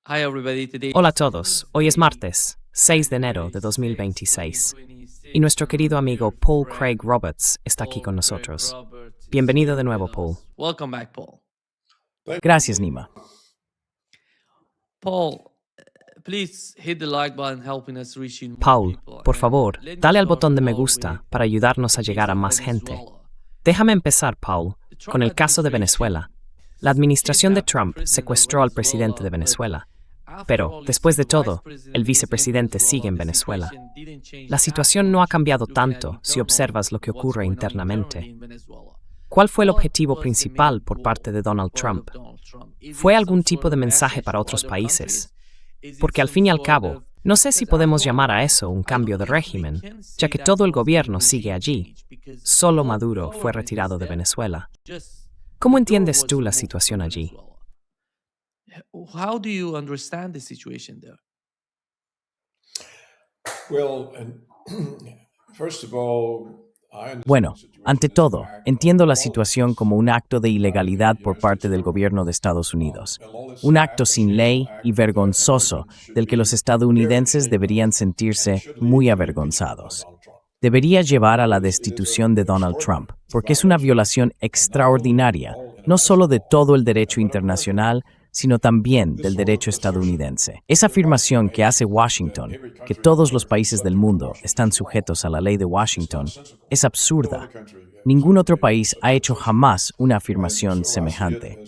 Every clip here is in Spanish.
Hi everybody, today Hola a todos, hoy es martes, 6 de enero de 2026, y nuestro querido amigo Paul Craig Roberts está aquí con nosotros. Bienvenido de nuevo, Paul. Welcome back, Paul. Gracias, Nima. Paul, please hit the like button helping us reaching more Paul, people. por And favor, let me dale al start botón de me all gusta with para ayudarnos a the llegar a case of más gente. Venezuela. Déjame empezar, Paul, The Trump con el caso de administration Venezuela. La administración de kidnapped the Trump president of secuestró al presidente de Venezuela, Venezuela, but after pero, all, después de the vice todo, president el is in vicepresidente Venezuela. sigue en The Venezuela. situation didn't change La that situación no ha much, cambiado looking at tanto si internal observas lo que what's ocurre going on internamente. internally in Venezuela. ¿Cuál fue el What objetivo was the principal main por goal parte de Donald part Trump? of Donald Trump? Is ¿Fue it algún some sort tipo de of mensaje message para to otros other países? countries? Is it Porque al some fin y al sort cabo, of no sé si because podemos after all, llamar a eso un I cambio don't de think we régimen, can ya say que that todo el was a gobierno sigue regime allí. change because Solo what Maduro fue government is retirado de there? Venezuela. Just ¿Cómo the door entiendes was tú la removed from situación allí? Venezuela. How do you understand the situation there? Well, and first of all, I understand Bueno, the situation ante as an todo, act entiendo of la situación lawlessness como un acto de by the ilegalidad por United States parte del government. gobierno de Estados Unidos. A lawless Un act, acto a sin shameful ley act y that vergonzoso Americans should del que los be very estadounidenses ashamed deberían of, and sentirse it should lead muy to the impeachment of avergonzados. Donald Trump. Debería llevar a la It is destitución de an Donald extraordinary Trump, porque es una violación extraordinaria, no solo de todo el derecho internacional, sino también del derecho estadounidense. Esa afirmación que hace Washington, que todos los países del mundo están sujetos a la ley de Washington, es absurda. Ningún otro país ha hecho jamás una afirmación semejante.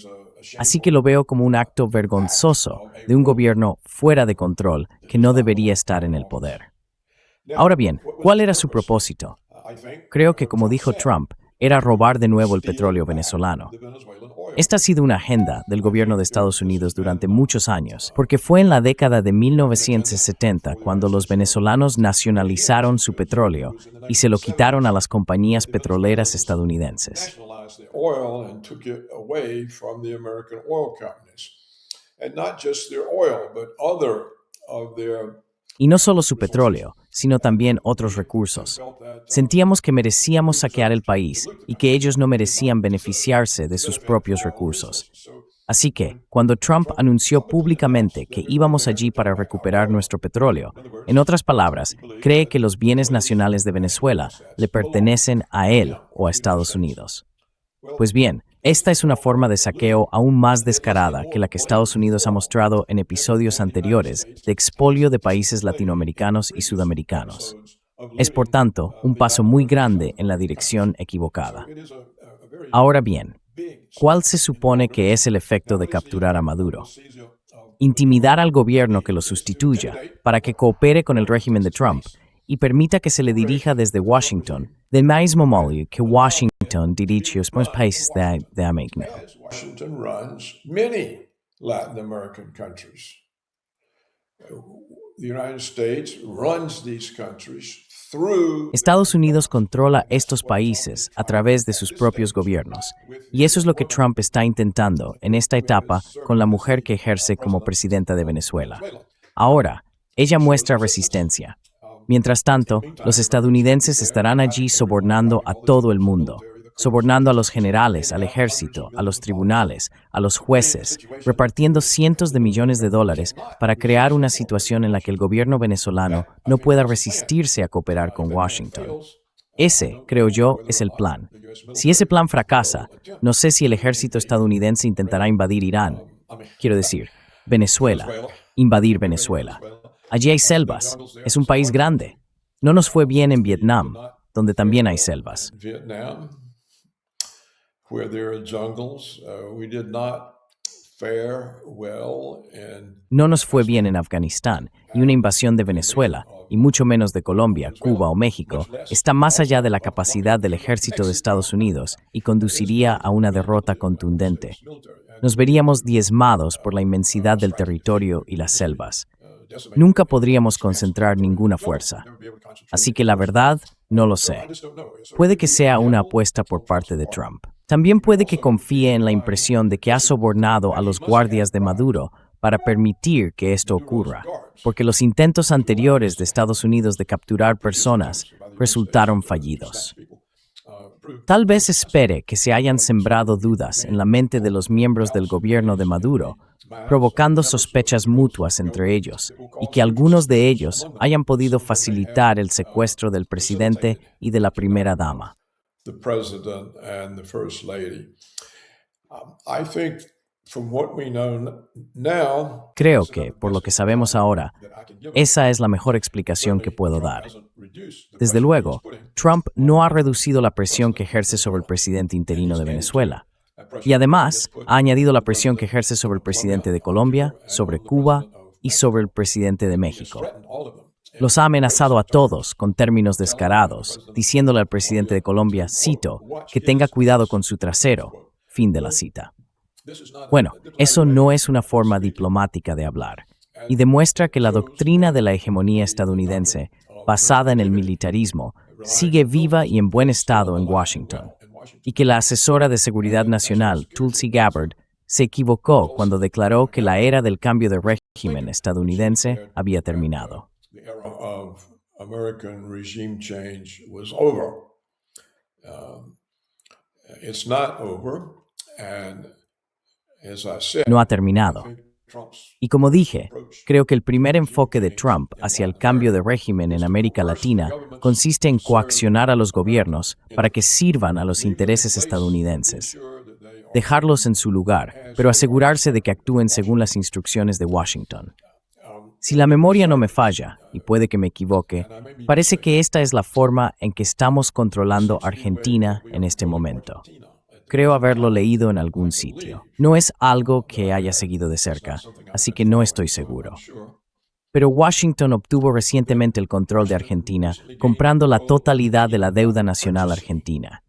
Así que lo veo como un acto vergonzoso de un gobierno fuera de control que no debería estar en el poder. Ahora bien, ¿cuál era su propósito? Creo que, como dijo Trump, era robar de nuevo el petróleo venezolano. Esta ha sido una agenda del gobierno de Estados Unidos durante muchos años, porque fue en la década de 1970 cuando los venezolanos nacionalizaron su petróleo y se lo quitaron a las compañías petroleras estadounidenses. Nationalized the oil and took it away from the American oil companies. And not just their oil, but other of their Y no solo su petróleo, sino también otros recursos. Sentíamos que merecíamos saquear el país y que ellos no merecían beneficiarse de sus propios recursos. Así que, cuando Trump anunció públicamente que íbamos allí para recuperar nuestro petróleo, en otras palabras, cree que los bienes nacionales de Venezuela le pertenecen a él o a Estados Unidos. Pues bien, esta es una forma de saqueo aún más descarada que la que Estados Unidos ha mostrado en episodios anteriores de expolio de países latinoamericanos y sudamericanos. Es, por tanto, un paso muy grande en la dirección equivocada. Ahora bien, ¿cuál se supone que es el efecto de capturar a Maduro? Intimidar al gobierno que lo sustituya para que coopere con el régimen de Trump y permita que se le dirija desde Washington, del mismo modo que Washington dirige los países de América. Washington runs many Latin American countries. The United States runs these countries through Estados Unidos controla estos países a través de sus propios gobiernos, y eso es lo que Trump está intentando en esta etapa con la mujer que ejerce como presidenta de Venezuela. Ahora, ella muestra resistencia. Mientras tanto, los estadounidenses estarán allí sobornando a todo el mundo, sobornando a los generales, al ejército, a los tribunales, a los jueces, repartiendo cientos de millones de dólares para crear una situación en la que el gobierno venezolano no pueda resistirse a cooperar con Washington. Ese, creo yo, es el plan. Si ese plan fracasa, no sé si el ejército estadounidense intentará invadir Irán. Quiero decir, Venezuela, invadir Venezuela. Allí hay selvas. Es un país grande. No nos fue bien en Vietnam, donde también hay selvas. Vietnam, where there are jungles, we did not fare well in No nos fue bien en Afganistán, y una invasión de Venezuela, y mucho menos de Colombia, Cuba o México, está más allá de la capacidad del ejército de Estados Unidos y conduciría a una derrota contundente. Nos veríamos diezmados por la inmensidad del territorio y las selvas. Nunca podríamos concentrar ninguna fuerza. Así que la verdad, no lo sé. Puede que sea una apuesta por parte de Trump. También puede que confíe en la impresión de que ha sobornado a los guardias de Maduro para permitir que esto ocurra, porque los intentos anteriores de Estados Unidos de capturar personas resultaron fallidos. Tal vez espere que se hayan sembrado dudas en la mente de los miembros del gobierno de Maduro, provocando sospechas mutuas entre ellos, y que algunos de ellos hayan podido facilitar el secuestro del presidente y de la primera dama. The president and the first lady. I think from what we know now, Creo que, por lo que sabemos ahora, esa es la mejor explicación que puedo dar. Desde luego, Trump no ha reducido la presión que ejerce sobre el presidente interino de Venezuela. Y además, ha añadido la presión que ejerce sobre el presidente de Colombia, sobre Cuba y sobre el presidente de México. Los ha amenazado a todos con términos descarados, diciéndole al presidente de Colombia, cito, que tenga cuidado con su trasero. Fin de la cita. Bueno, eso no es una forma diplomática de hablar, y demuestra que la doctrina de la hegemonía estadounidense, basada en el militarismo, sigue viva y en buen estado en Washington, y que la asesora de Seguridad Nacional, Tulsi Gabbard, se equivocó cuando declaró que la era del cambio de régimen estadounidense había terminado. the era of American regime change was over. It's not over, and as I said, No ha terminado. Trump's Y como dije, creo que el primer enfoque de Trump hacia el cambio de régimen en América Latina consiste en coaccionar a los gobiernos para que sirvan a los intereses estadounidenses, dejarlos en su lugar, pero asegurarse de que actúen según las instrucciones de Washington. Si la memoria no me falla, y puede que me equivoque, parece que esta es la forma en que estamos controlando Argentina en este momento. Creo haberlo leído en algún sitio. No es algo que haya seguido de cerca, así que no estoy seguro. Pero Washington obtuvo recientemente el control de Argentina, comprando la totalidad de la deuda nacional argentina.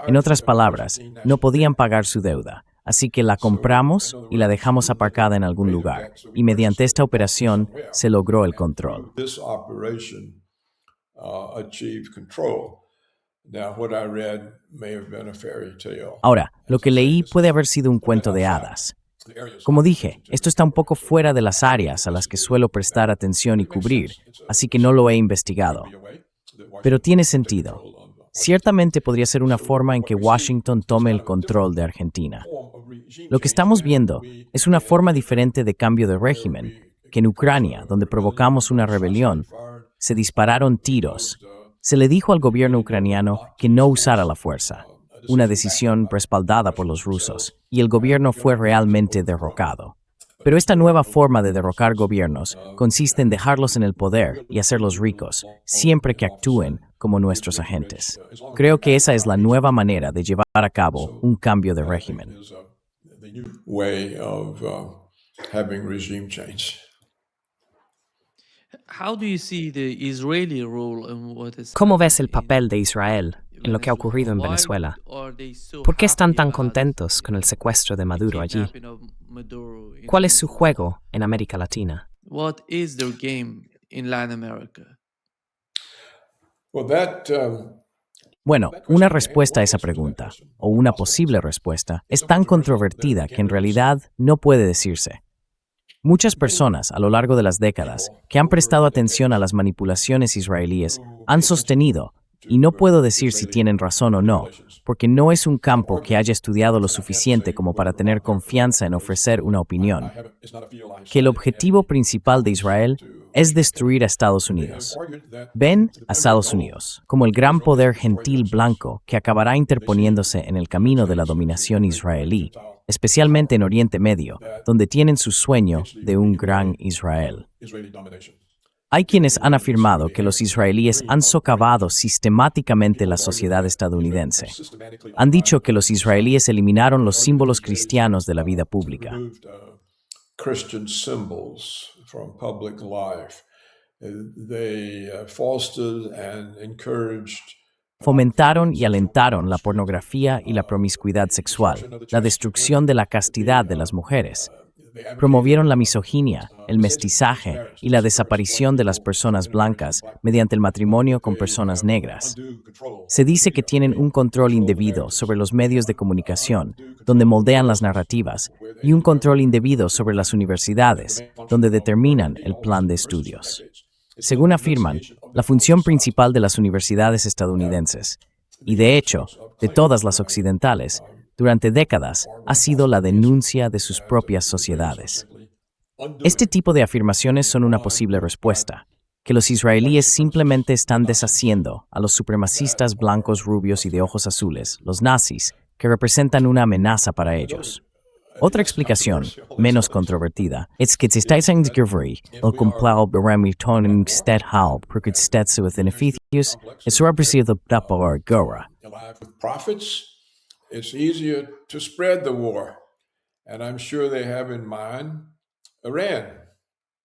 En otras palabras, no podían pagar su deuda, así que la compramos y la dejamos aparcada en algún lugar, y mediante esta operación se logró el control. This operation achieved control. Now, what I read may have been a fairy tale. Ahora, lo que leí puede haber sido un cuento de hadas. Como dije, esto está un poco fuera de las áreas a las que suelo prestar atención y cubrir, así que no lo he investigado. Pero tiene sentido. Ciertamente podría ser una forma en que Washington tome el control de Argentina. Lo que estamos viendo es una forma diferente de cambio de régimen, que en Ucrania, donde provocamos una rebelión, se dispararon tiros. Se le dijo al gobierno ucraniano que no usara la fuerza, una decisión respaldada por los rusos, y el gobierno fue realmente derrocado. Pero esta nueva forma de derrocar gobiernos consiste en dejarlos en el poder y hacerlos ricos, siempre que actúen como nuestros agentes. Creo que esa es la nueva manera de llevar a cabo un cambio de régimen. The new way of having regime change. How do you see the Israeli role in what is ¿Cómo ves el papel de Israel en lo que ha ocurrido en Venezuela? ¿Por qué están tan contentos con el secuestro de Maduro allí? ¿Cuál es su juego en América Latina? What is their game in Latin America? Well, that Bueno, una respuesta a esa pregunta, o una posible respuesta, es tan controvertida que en realidad no puede decirse. Muchas personas a lo largo de las décadas que han prestado atención a las manipulaciones israelíes han sostenido, y no puedo decir si tienen razón o no, porque no es un campo que haya estudiado lo suficiente como para tener confianza en ofrecer una opinión, que el objetivo principal de Israel es destruir a Estados Unidos. Ven a Estados Unidos como el gran poder gentil blanco que acabará interponiéndose en el camino de la dominación israelí, especialmente en Oriente Medio, donde tienen su sueño de un gran Israel. Israeli domination. Hay quienes han afirmado que los israelíes han socavado sistemáticamente la sociedad estadounidense. Han dicho que los israelíes eliminaron los símbolos cristianos de la vida pública. Removed Christian symbols from public life. They fostered and encouraged Fomentaron y alentaron la pornografía y la promiscuidad sexual, la destrucción de la castidad de las mujeres. Promovieron la misoginia, el mestizaje y la desaparición de las personas blancas mediante el matrimonio con personas negras. Se dice que tienen un control indebido sobre los medios de comunicación, donde moldean las narrativas, y un control indebido sobre las universidades, donde determinan el plan de estudios. Según afirman, la función principal de las universidades estadounidenses y de hecho, de todas las occidentales, durante décadas ha sido la denuncia de sus propias sociedades. Este tipo de afirmaciones son una posible respuesta, que los israelíes simplemente están deshaciendo a los supremacistas blancos, rubios y de ojos azules, los nazis, que representan una amenaza para ellos. Otra explicación, menos controvertida, es que el complejo Beremitonen Stedhal Prukitstetsu with beneficios es representado por Gora. With profits, it's easier to spread the war. And I'm sure they have in mind Iran.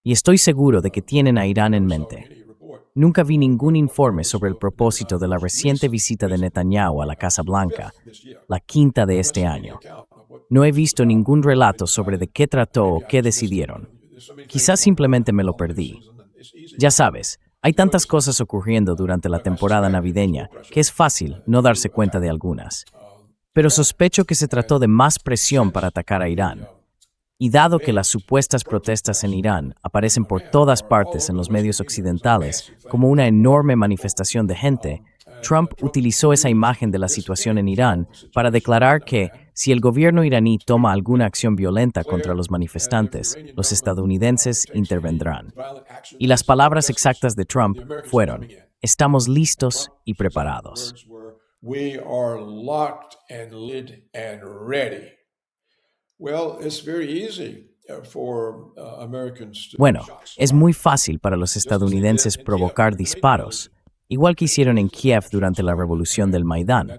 Y estoy seguro de que tienen a Irán en mente. Nunca vi ningún informe sobre el propósito de la reciente visita de Netanyahu a la Casa Blanca, la quinta de este año. No he visto ningún relato sobre de qué trató o qué decidieron. Quizás simplemente me lo perdí. Ya sabes, hay tantas cosas ocurriendo durante la temporada navideña que es fácil no darse cuenta de algunas. Pero sospecho que se trató de más presión para atacar a Irán. Y dado que las supuestas protestas en Irán aparecen por todas partes en los medios occidentales como una enorme manifestación de gente, Trump utilizó esa imagen de la situación en Irán para declarar que, si el gobierno iraní toma alguna acción violenta contra los manifestantes, los estadounidenses intervendrán. Y las palabras exactas de Trump fueron: estamos listos y preparados. We are locked and lit and ready. Well, it's very easy for Americans to Bueno, es muy fácil para los estadounidenses provocar disparos, igual que hicieron en Kiev durante la revolución del Maidán.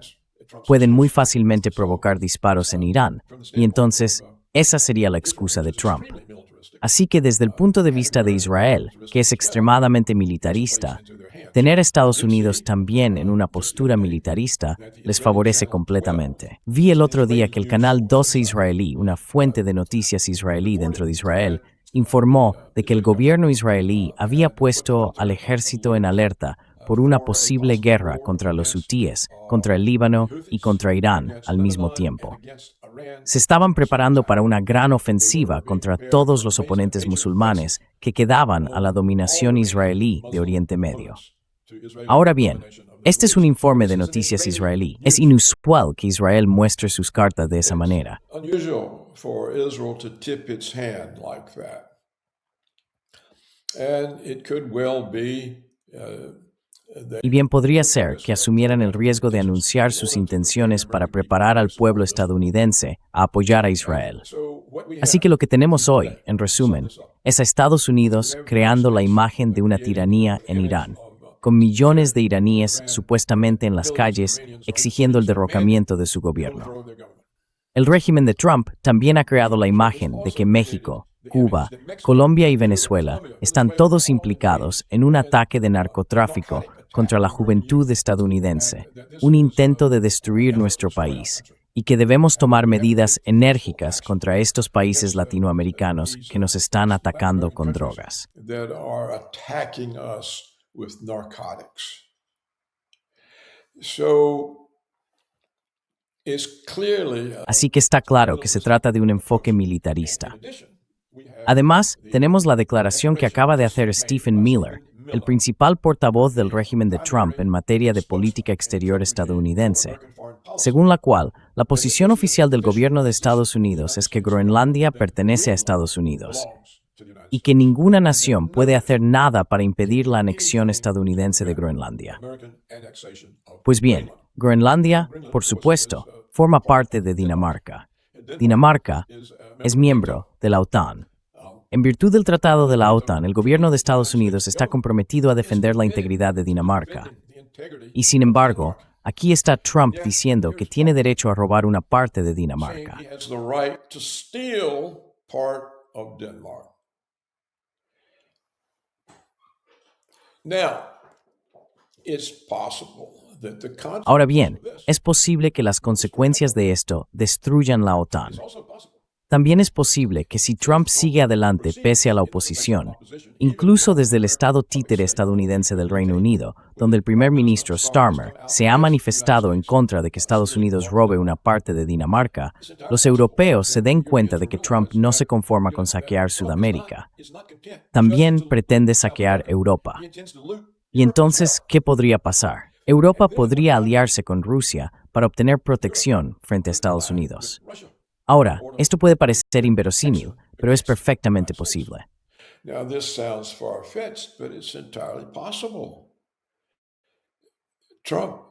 Pueden muy fácilmente provocar disparos en Irán, y entonces esa sería la excusa de Trump. Así que desde el punto de vista de Israel, que es extremadamente militarista, tener a Estados Unidos también en una postura militarista les favorece completamente. Vi el otro día que el canal 12 israelí, una fuente de noticias israelí dentro de Israel, informó de que el gobierno israelí había puesto al ejército en alerta por una posible guerra contra los hutíes, contra el Líbano y contra Irán al mismo tiempo. Se estaban preparando para una gran ofensiva contra todos los oponentes musulmanes que quedaban a la dominación israelí de Oriente Medio. Ahora bien, este es un informe de noticias israelí. Es inusual que Israel muestre sus cartas de esa manera. Unusual for Israel to tip its hand like that. And it could well be Y bien podría ser que asumieran el riesgo de anunciar sus intenciones para preparar al pueblo estadounidense a apoyar a Israel. Así que lo que tenemos hoy, en resumen, es a Estados Unidos creando la imagen de una tiranía en Irán, con millones de iraníes supuestamente en las calles exigiendo el derrocamiento de su gobierno. El régimen de Trump también ha creado la imagen de que México, Cuba, Colombia y Venezuela están todos implicados en un ataque de narcotráfico contra la juventud estadounidense, un intento de destruir nuestro país, y que debemos tomar medidas enérgicas contra estos países latinoamericanos que nos están atacando con drogas. Así que está claro que se trata de un enfoque militarista. Además, tenemos la declaración que acaba de hacer Stephen Miller, el principal portavoz del régimen de Trump en materia de política exterior estadounidense, según la cual la posición oficial del gobierno de Estados Unidos es que Groenlandia pertenece a Estados Unidos y que ninguna nación puede hacer nada para impedir la anexión estadounidense de Groenlandia. Pues bien, Groenlandia, por supuesto, forma parte de Dinamarca. Dinamarca es miembro de la OTAN. En virtud del Tratado de la OTAN, el gobierno de Estados Unidos está comprometido a defender la integridad de Dinamarca. Y sin embargo, aquí está Trump diciendo que tiene derecho a robar una parte de Dinamarca. Ahora bien, es posible que las consecuencias de esto destruyan la OTAN. También es posible que si Trump sigue adelante pese a la oposición, incluso desde el estado títere estadounidense del Reino Unido, donde el primer ministro Starmer se ha manifestado en contra de que Estados Unidos robe una parte de Dinamarca, los europeos se den cuenta de que Trump no se conforma con saquear Sudamérica. También pretende saquear Europa. Y entonces, ¿qué podría pasar? Europa podría aliarse con Rusia para obtener protección frente a Estados Unidos. Ahora, esto puede parecer inverosímil, pero es perfectamente posible. Now, this sounds far-fetched, but it's entirely possible. Trump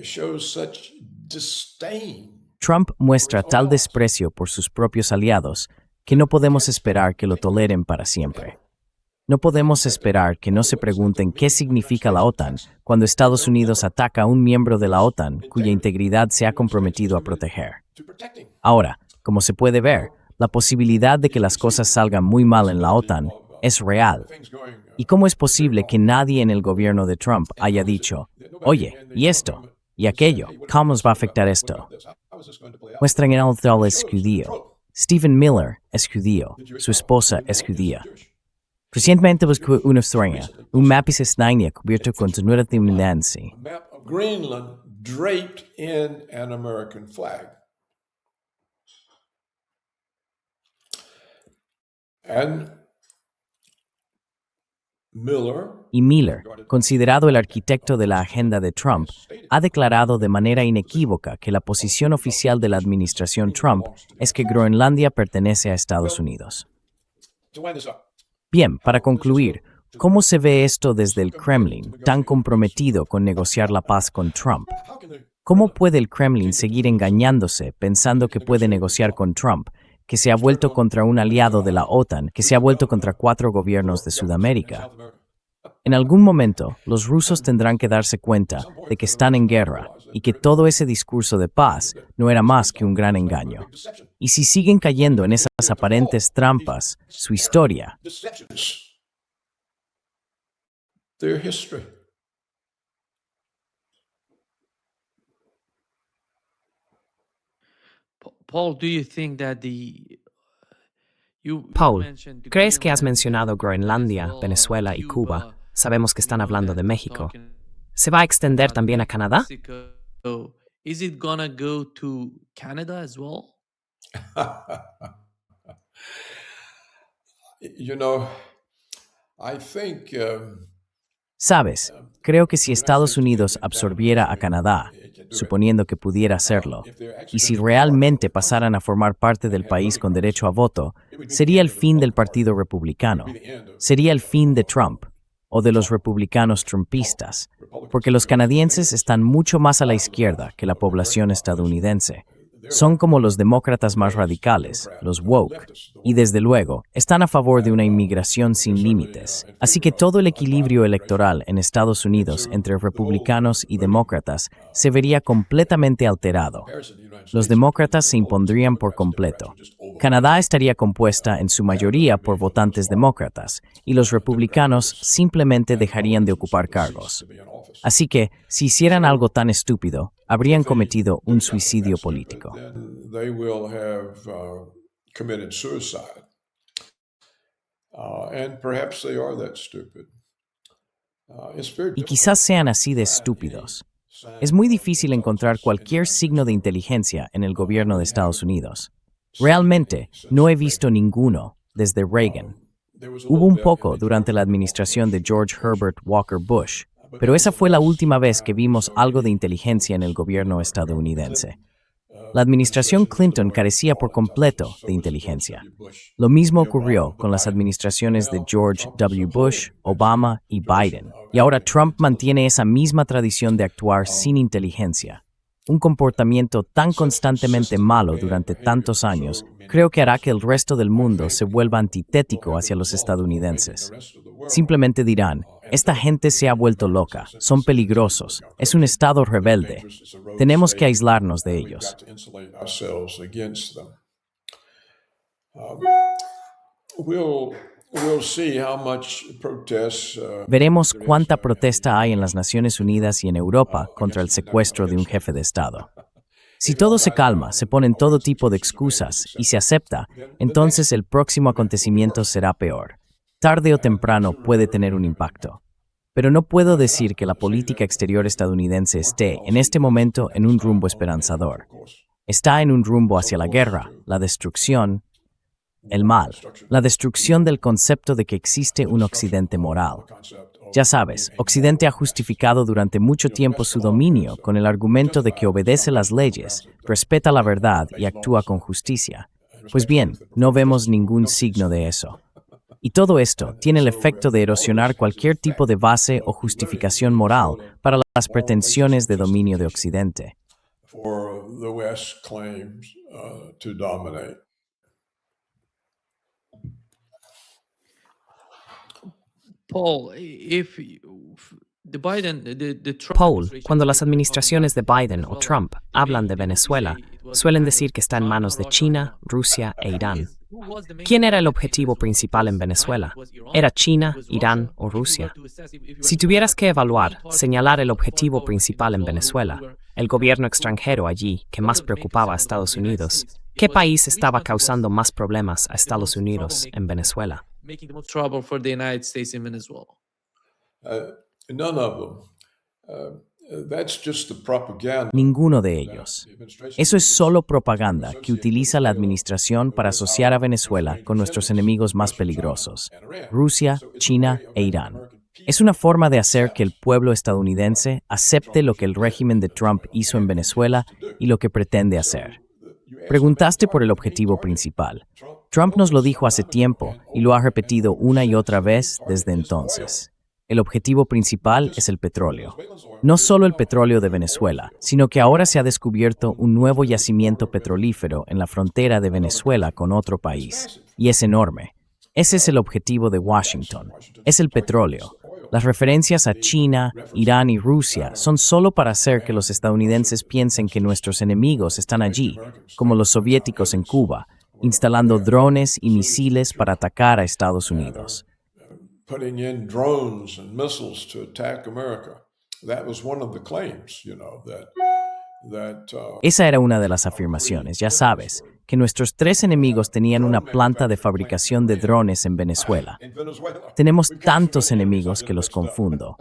shows such disdain. Trump muestra tal desprecio por sus propios aliados que no podemos esperar que lo toleren para siempre. No podemos esperar que no se pregunten qué significa la OTAN cuando Estados Unidos ataca a un miembro de la OTAN cuya integridad se ha comprometido a proteger. Ahora, como se puede ver, la posibilidad de que las cosas salgan muy mal en la OTAN es real. ¿Y cómo es posible que nadie en el gobierno de Trump haya dicho, oye, y esto, y aquello, cómo nos va a afectar esto? Nuestra general es judío. Stephen Miller es judío. Su esposa es judía. Recientemente buscó una extraña, un mapa cisnania cubierto con su nuera estadounidense. A map of Greenland draped in an American flag. And Miller, Y Miller, considerado el arquitecto de la agenda de Trump, ha declarado de manera inequívoca que la posición oficial de la administración Trump es que Groenlandia pertenece a Estados Unidos. to wind this up, Bien, para concluir, ¿cómo se ve esto desde el Kremlin, tan comprometido con negociar la paz con Trump? how can the ¿Cómo puede el Kremlin seguir engañándose pensando que puede negociar con Trump, que se ha vuelto contra un aliado de la OTAN, que se ha vuelto contra 4 gobiernos de Sudamérica? En algún momento, los rusos tendrán que darse cuenta de que están en guerra y que todo ese discurso de paz no era más que un gran engaño. Y si siguen cayendo en esas aparentes trampas, su historia, deceptions? Their history. Paul, do you think that the you Paul, mentioned ¿crees que has Greenland, mencionado Groenlandia, Venezuela y Cuba? Sabemos que están hablando de México. ¿Se va a extender también a Canadá? Mexico. So, is it gonna go to Canada as well? You know, I think sabes, creo que si Estados Unidos absorbiera a Canadá, suponiendo que pudiera hacerlo, y si realmente pasaran a formar parte del país con derecho a voto, sería el fin del Partido Republicano, sería el fin de Trump, o de los republicanos trumpistas, porque los canadienses están mucho más a la izquierda que la población estadounidense. Son como los demócratas más radicales, los woke, y desde luego están a favor de una inmigración sin límites. Así que todo el equilibrio electoral en Estados Unidos entre republicanos y demócratas se vería completamente alterado. Los demócratas se impondrían por completo. Canadá estaría compuesta en su mayoría por votantes demócratas, y los republicanos simplemente dejarían de ocupar cargos. Así que, si hicieran algo tan estúpido, habrían cometido un suicidio político. then they will have committed suicide. And perhaps they are that stupid. It's very Y quizás sean así de estúpidos. Es muy difícil encontrar cualquier signo de inteligencia en el gobierno de Estados Unidos. Realmente, no he visto ninguno desde Reagan. Hubo un poco durante la administración de George Herbert Walker Bush, pero esa fue la última vez que vimos algo de inteligencia en el gobierno estadounidense. La administración Clinton carecía por completo de inteligencia. Lo mismo ocurrió con las administraciones de George W. Bush, Obama y Biden. Y ahora Trump mantiene esa misma tradición de actuar sin inteligencia. Un comportamiento tan constantemente malo durante tantos años, creo que hará que el resto del mundo se vuelva antitético hacia los estadounidenses. Simplemente dirán, esta gente se ha vuelto loca, son peligrosos, es un estado rebelde. Tenemos que aislarnos de ellos. Veremos cuánta protesta hay en las Naciones Unidas y en Europa contra el secuestro de un jefe de Estado. Si todo se calma, se ponen todo tipo de excusas y se acepta, entonces el próximo acontecimiento será peor. Tarde o temprano puede tener un impacto. Pero no puedo decir que la política exterior estadounidense esté, en este momento, en un rumbo esperanzador. Está en un rumbo hacia la guerra, la destrucción, el mal, la destrucción del concepto de que existe un occidente moral. Ya sabes, Occidente ha justificado durante mucho tiempo su dominio con el argumento de que obedece las leyes, respeta la verdad y actúa con justicia. Pues bien, no vemos ningún signo de eso. Y todo esto tiene el efecto de erosionar cualquier tipo de base o justificación moral para las pretensiones de dominio de Occidente. For the West claims to dominate. Paul, if the Biden, the Trump Paul, administration cuando las is talking administraciones de about Biden o Venezuela, Trump hablan de Venezuela, suelen decir que está en manos de China, Rusia e Irán. ¿Quién era el objetivo principal en Venezuela? ¿Era China, Irán o Rusia? Si tuvieras que evaluar, señalar el objetivo principal en Venezuela, el gobierno extranjero allí que más preocupaba a Estados Unidos, ¿qué país estaba causando más problemas a Estados Unidos en Venezuela? making the most trouble for the United States in Venezuela? None of them. That's just the propaganda. Ninguno de ellos. Eso es solo propaganda que utiliza la administración para asociar a Venezuela con nuestros enemigos más peligrosos, Rusia, China e Irán. Es una forma de hacer que el pueblo estadounidense acepte lo que el régimen de Trump hizo en Venezuela y lo que pretende hacer. Preguntaste por el objetivo principal. Trump nos lo dijo hace tiempo y lo ha repetido una y otra vez desde entonces. El objetivo principal es el petróleo. No solo el petróleo de Venezuela, sino que ahora se ha descubierto un nuevo yacimiento petrolífero en la frontera de Venezuela con otro país. Y es enorme. Ese es el objetivo de Washington. Es el petróleo. Las referencias a China, Irán y Rusia son solo para hacer que los estadounidenses piensen que nuestros enemigos están allí, como los soviéticos en Cuba, instalando drones y misiles para atacar a Estados Unidos. Putting in drones and missiles to attack America. That was one of the claims, Esa era una de las afirmaciones, ya sabes, que nuestros tres enemigos tenían una planta de fabricación de drones en Venezuela. Tenemos tantos enemigos que los confundo.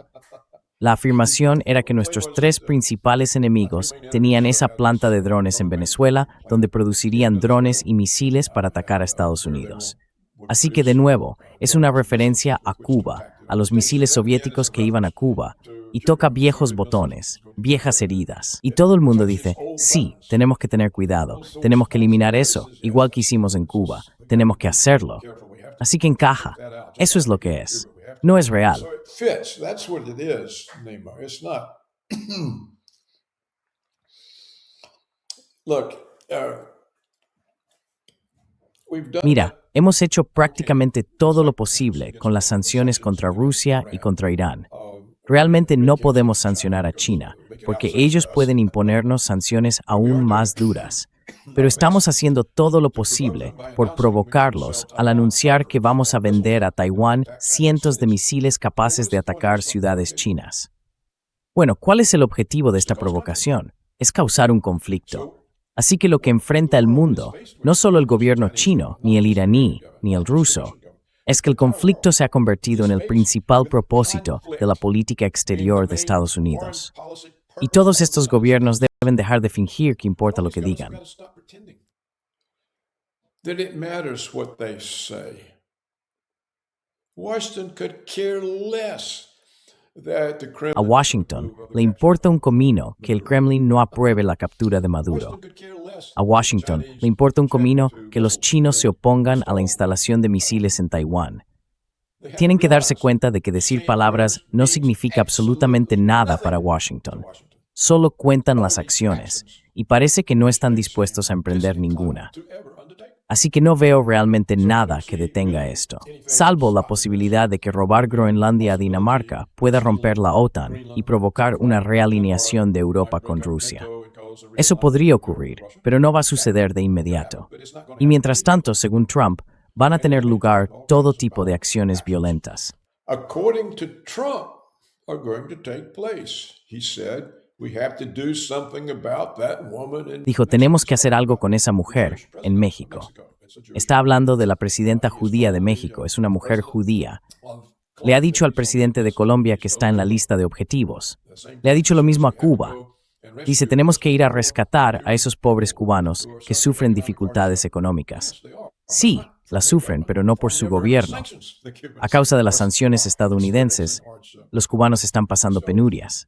La afirmación era que nuestros tres principales enemigos tenían esa planta de drones en Venezuela donde producirían drones y misiles para atacar a Estados Unidos. Así que, de nuevo, es una referencia a Cuba, a los misiles soviéticos que iban a Cuba, y toca viejos botones, viejas heridas. Y todo el mundo dice, sí, tenemos que tener cuidado, tenemos que eliminar eso, igual que hicimos en Cuba, tenemos que hacerlo. Así que encaja. Eso es lo que es. No es real. So it fits. That's what it is, Nemo. It's not. Look, we've done. Mira, hemos hecho prácticamente todo lo posible con las sanciones contra Rusia y contra Irán. Realmente no podemos sancionar a China, porque ellos pueden imponernos sanciones aún más duras. Pero estamos haciendo todo lo posible por provocarlos al anunciar que vamos a vender a Taiwán cientos de misiles capaces de atacar ciudades chinas. Bueno, ¿cuál es el objetivo de esta provocación? Es causar un conflicto. Así que lo que enfrenta el mundo, no solo el gobierno chino, ni el iraní, ni el ruso, es que el conflicto se ha convertido en el principal propósito de la política exterior de Estados Unidos. Y todos estos gobiernos deben dejar de fingir que importa lo que digan. That it matters what they say. Washington could care less that the Kremlin. A Washington le importa un comino que el Kremlin no apruebe la captura de Maduro. A Washington le importa un comino que los chinos se opongan a la instalación de misiles en Taiwán. Tienen que darse cuenta de que decir palabras no significa absolutamente nada para Washington. Solo cuentan las acciones, y parece que no están dispuestos a emprender ninguna. Así que no veo realmente nada que detenga esto, salvo la posibilidad de que robar Groenlandia a Dinamarca pueda romper la OTAN y provocar una realineación de Europa con Rusia. Eso podría ocurrir, pero no va a suceder de inmediato. Y mientras tanto, según Trump, van a tener lugar todo tipo de acciones violentas. According to Trump, are going to take place. He said, we have to do something about that woman in Dijo, tenemos que hacer algo con esa mujer en México. Está hablando de la presidenta judía de México, es una mujer judía. Le ha dicho al presidente de Colombia que está en la lista de objetivos. Le ha dicho lo mismo a Cuba. Dice, tenemos que ir a rescatar a esos pobres cubanos que sufren dificultades económicas. Sí, las sufren, pero no por su gobierno. A causa de las sanciones estadounidenses, los cubanos están pasando penurias.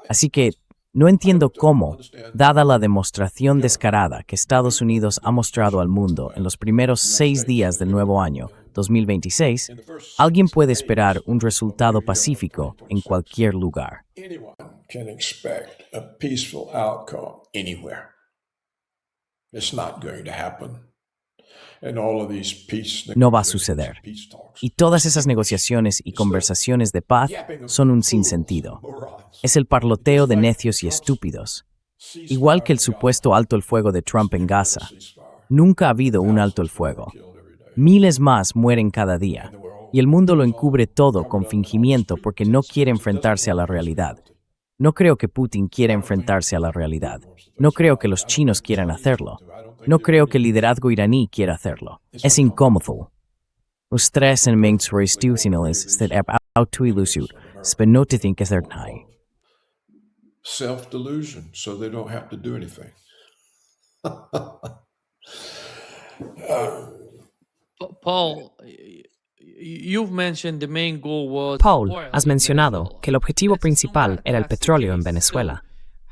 Así que no entiendo cómo, dada la demostración descarada que Estados Unidos ha mostrado al mundo en los primeros 6 días del nuevo año, 2026, alguien puede esperar un resultado pacífico en cualquier lugar. Anyone can expect a peaceful outcome anywhere. It's not going to happen. And all of these peace No va a suceder. peace talks. Y todas esas negociaciones y conversaciones de paz son un sinsentido. Es el parloteo de necios y estúpidos. Igual que el supuesto alto el fuego de Trump en Gaza. Nunca ha habido un alto el fuego. Miles más mueren cada día. Y el mundo lo encubre todo con fingimiento porque no quiere enfrentarse a la realidad. No creo que Putin quiera enfrentarse a la realidad. No creo que los chinos quieran hacerlo. No creo que el liderazgo iraní quiera hacerlo. Es incómodo. Os tres enemigos institucionales se autoilusión, no te think es Self-delusion, so they don't have to do anything. Paul, you've mentioned the main goal was Paul, oil has in mencionado Venezuela. que el objetivo Let's principal assume era el that's the petróleo en case. Venezuela.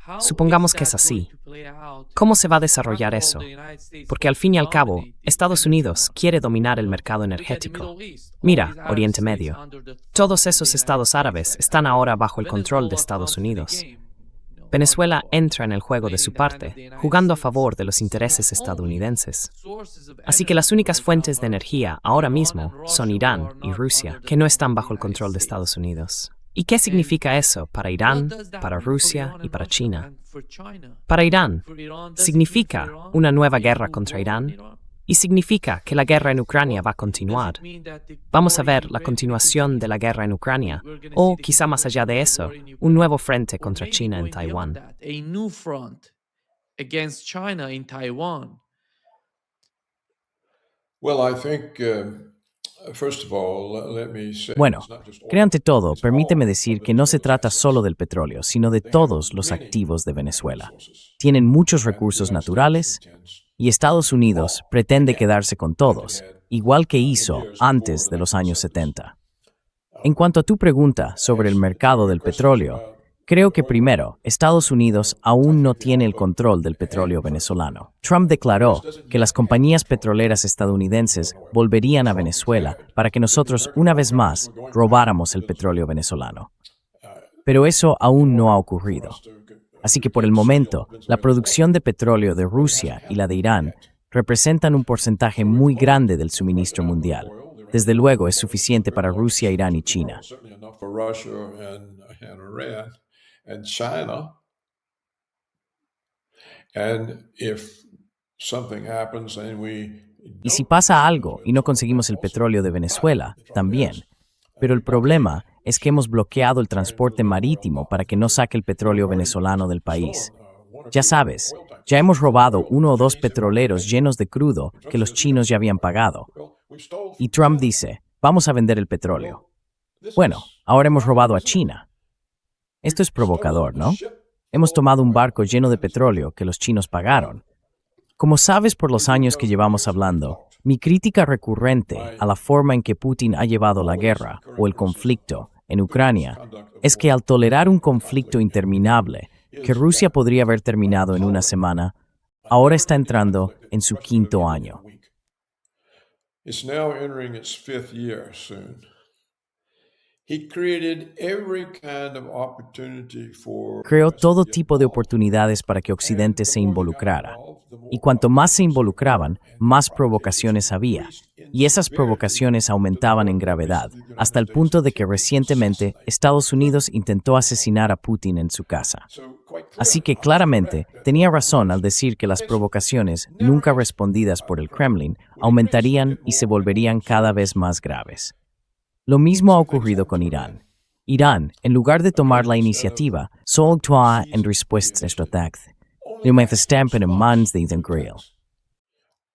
So, how Supongamos is que es that así. going to play out? ¿Cómo se va a desarrollar After eso? all, the United States Porque al fin y al cabo, dominate Estados Unidos quiere dominar el mercado Look at the energético. Middle East. All Mira, these Arab Oriente states Medio. under the Todos thumb of esos the estados United árabes States. están ahora bajo el control de Venezuela Estados comes to the Unidos. game, Venezuela arguably, entra en el juego de su playing in the hand of parte, the United jugando a States. favor de los So intereses not only estadounidenses. sources of Así que las energy únicas right fuentes now de are energía ahora Iran mismo and son Russia, Irán who are y not Rusia, under the que no thumb están of the bajo el United control de States. Estados Unidos. ¿Y qué significa eso para Irán, What does that para mean for Rusia Iran y and para Russia China? and for China? Para Irán, For Iran, does it mean for ¿significa Iran una nueva a guerra new contra war in Irán? Iran? Y significa que la guerra en Ucrania va a Does continuar. it mean that the Vamos a war in ver la Ukraine will continuación de la continue? guerra en Ucrania, We're gonna see o the quizá más allá de continuation of eso, the war in un Ukraine. nuevo frente Or contra maybe China en going beyond Taiwán. that, a new front against China in Taiwan. Well, I think, first of all, let me say, Bueno, it's not just oil, creo ante todo, it's permíteme all decir of the que no se minerals trata assets. solo del petróleo, sino de They have todos los many activos de Venezuela. resources. Tienen muchos And the recursos United States naturales intends y Estados Unidos pretende quedarse con todos, igual que hizo antes de los años 70. En cuanto a tu pregunta sobre el mercado del petróleo, creo que primero, Estados Unidos aún no tiene el control del petróleo venezolano. Trump declaró que las compañías petroleras estadounidenses volverían a Venezuela para que nosotros, una vez más, robáramos el petróleo venezolano. Pero eso aún no ha ocurrido. Así que por el momento, la producción de petróleo de Rusia y la de Irán representan un porcentaje muy grande del suministro mundial. Desde luego es suficiente para Rusia, Irán y China. Certainly enough for Russia and Iran and China. And if something happens and we Y si pasa algo y no conseguimos el petróleo de Venezuela, también. Pero el problema es que hemos bloqueado el transporte marítimo para que no saque el petróleo venezolano del país. Ya sabes, ya hemos robado 1 o 2 petroleros llenos de crudo que los chinos ya habían pagado. Y Trump dice, vamos a vender el petróleo. Bueno, ahora hemos robado a China. Esto es provocador, ¿no? Hemos tomado un barco lleno de petróleo que los chinos pagaron. Como sabes por los años que llevamos hablando, mi crítica recurrente a la forma en que Putin ha llevado la guerra o el conflicto en Ucrania es que al tolerar un conflicto interminable que Rusia podría haber terminado en una semana, ahora está entrando en su 5º año. It's now entering its 5th year soon. He created every kind of opportunity for Creó todo tipo de oportunidades para que Occidente se involucrara. Y cuanto más se involucraban, más provocaciones había. Y esas provocaciones aumentaban en gravedad, hasta el punto de que recientemente Estados Unidos intentó asesinar a Putin en su casa. Así que claramente tenía razón al decir que las provocaciones, nunca respondidas por el Kremlin, aumentarían y se volverían cada vez más graves. Lo mismo ha ocurrido con Irán. Irán, en lugar de tomar la iniciativa, solo actúa en respuesta a este ataque. Nu me estampen en manos de Israel.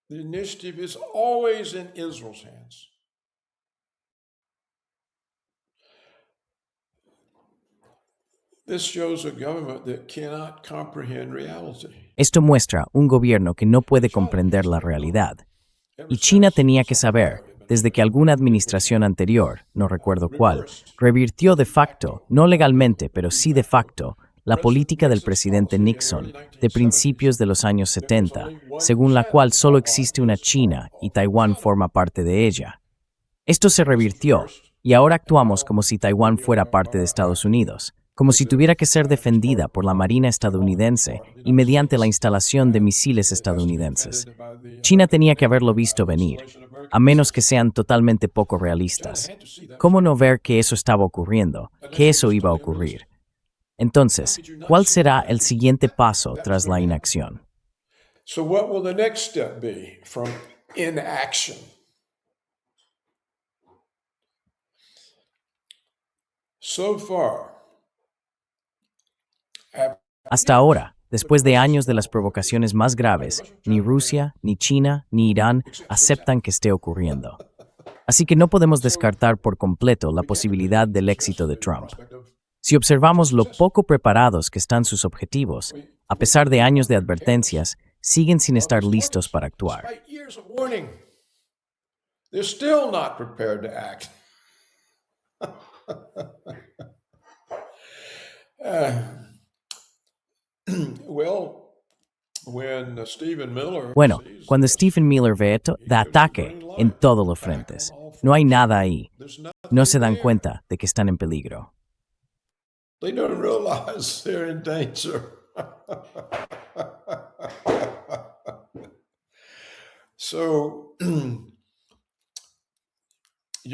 The initiative is always in Israel's hands. This shows a government that cannot comprehend reality. Esto muestra un gobierno que no puede comprender la realidad. Y China tenía que saber, desde que alguna administración anterior, no recuerdo cuál, revirtió de facto, no legalmente, pero sí de facto, la política del presidente Nixon de principios de los años 70, según la cual solo existe una China y Taiwán forma parte de ella. Esto se revirtió, y ahora actuamos como si Taiwán fuera parte de Estados Unidos, como si tuviera que ser defendida por la Marina estadounidense y mediante la instalación de misiles estadounidenses. China tenía que haberlo visto venir, a menos que sean totalmente poco realistas. ¿Cómo no ver que eso estaba ocurriendo, que eso iba a ocurrir? Entonces, ¿cuál será el siguiente paso tras la inacción? So what will the next step be from inaction? So far, Hasta ahora, después de años de las provocaciones más graves, ni Rusia, ni China, ni Irán aceptan que esté ocurriendo. Así que no podemos descartar por completo la posibilidad del éxito de Trump. Si observamos lo poco preparados que están sus objetivos, a pesar de años de advertencias, siguen sin estar listos para actuar. despite years of warning, they're still not prepared to act. Well, when Stephen Miller Bueno, sees cuando Stephen Miller ve esto, da ataque en todos los frentes. No hay nada ahí. there's nothing No se dan there, cuenta de que están en peligro. they don't realize they're in danger. So,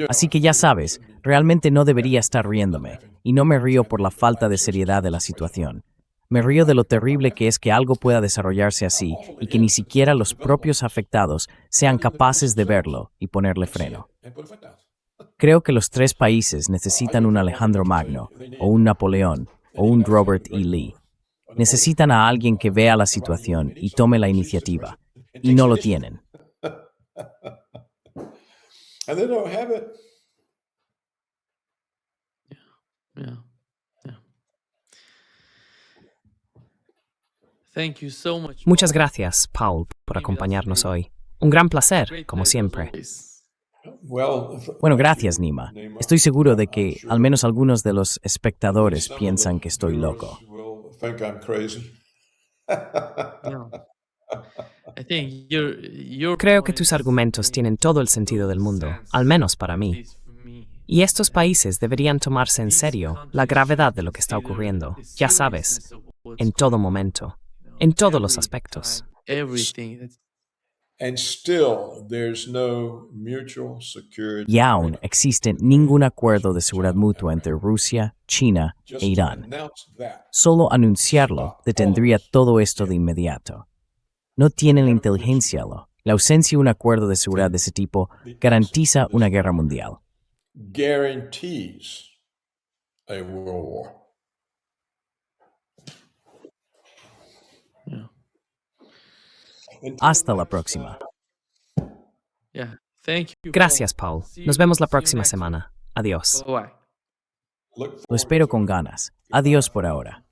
Así que ya sabes, realmente no debería estar riéndome, y no me río por la falta de seriedad de la situación. Me río de lo terrible que es que algo pueda desarrollarse así y que ni siquiera los propios afectados sean capaces de verlo y ponerle freno. Creo que los tres países necesitan un Alejandro Magno, o un Napoleón, o un Robert E. Lee. Necesitan a alguien que vea la situación y tome la iniciativa, y no lo tienen. And they don't have it. Yeah. Yeah. Thank you so much. Muchas Paul. gracias, Paul, por acompañarnos hoy. Un gran placer, como siempre. Well, Bueno, gracias, Nima. Estoy seguro de que al menos algunos de los espectadores some of piensan the que estoy viewers loco. will think I'm crazy. No. I think your Creo que tus points argumentos make tienen todo el sentido del mundo, al menos para at mí. least for me. Y estos países deberían tomarse en serio la gravedad de lo que está ocurriendo, ya sabes, en todo momento, en todos los aspectos. Everything. And still, there's no mutual security. Y aún existe ningún acuerdo de seguridad mutua entre Rusia, China Just e to Irán. announce that. Solo anunciarlo detendría todo esto de inmediato. No tienen la inteligencia. La ausencia de un acuerdo de seguridad de ese tipo garantiza una guerra mundial. Guarantees a world war. Yeah. Hasta la próxima. Yeah. Thank you. Paul. Gracias, Paul. See you- Nos vemos la see you próxima next semana. Adiós. time. Bye. Look Lo forward espero to con it. ganas. Adiós por ahora.